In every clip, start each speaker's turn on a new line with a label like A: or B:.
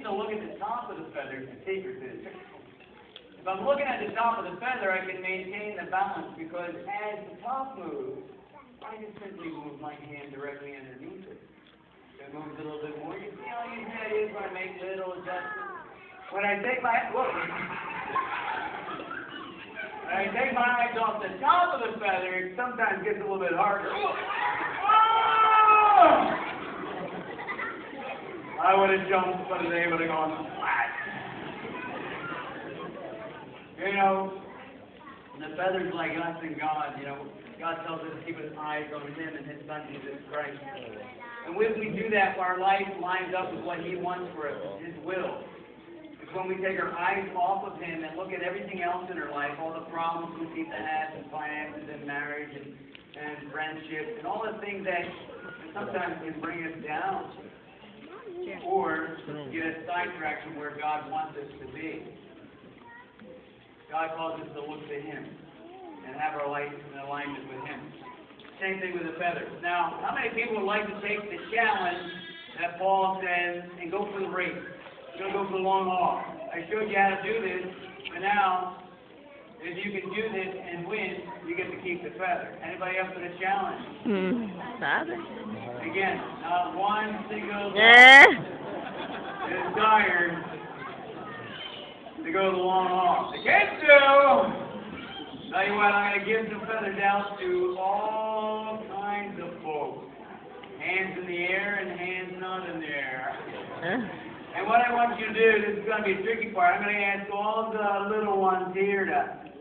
A: to look at the top of the feather to take her to the trick. If I'm looking at the top of the feather, I can maintain the balance because as the top moves, I just simply move my hand directly underneath it. It moves a little bit more. You see how easy that is when I make little adjustments? When I take my eyes off the top of the feather, it sometimes gets a little bit harder. I would have jumped, but I was able to go on the flat. You know, the feather's like us and God. You know, God tells us to keep His eyes on Him and His Son Jesus Christ. And when we do that, our life lines up with what He wants for us, His will. It's when we take our eyes off of Him and look at everything else in our life, all the problems we seem to have in finances and marriage and friendships and all the things that sometimes can bring us down or get us sidetracked from where God wants us to be. God calls us to look to Him and have our life in alignment with Him. Same thing with the feathers. Now, how many people would like to take the challenge that Paul says and go for the race? You're going to go for the long haul. I showed you how to do this, but now, if you can do this and win, you get to keep the feather. Anybody up for the challenge?
B: Father?
A: Again, not one single desire to go the long haul. Against you! Tell you what, I'm going to give some feathers out to all kinds of folks. Hands in the air and hands not in the air. And what I want you to do, this is going to be a tricky part, I'm going to ask all the little ones here to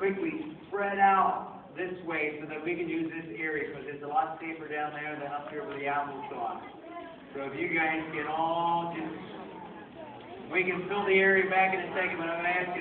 A: quickly spread out this way so that we can use this area because it's a lot safer down there than up here where the apple's gone. So if you guys can all just, we can fill the area back in a second, but I'm going to ask you to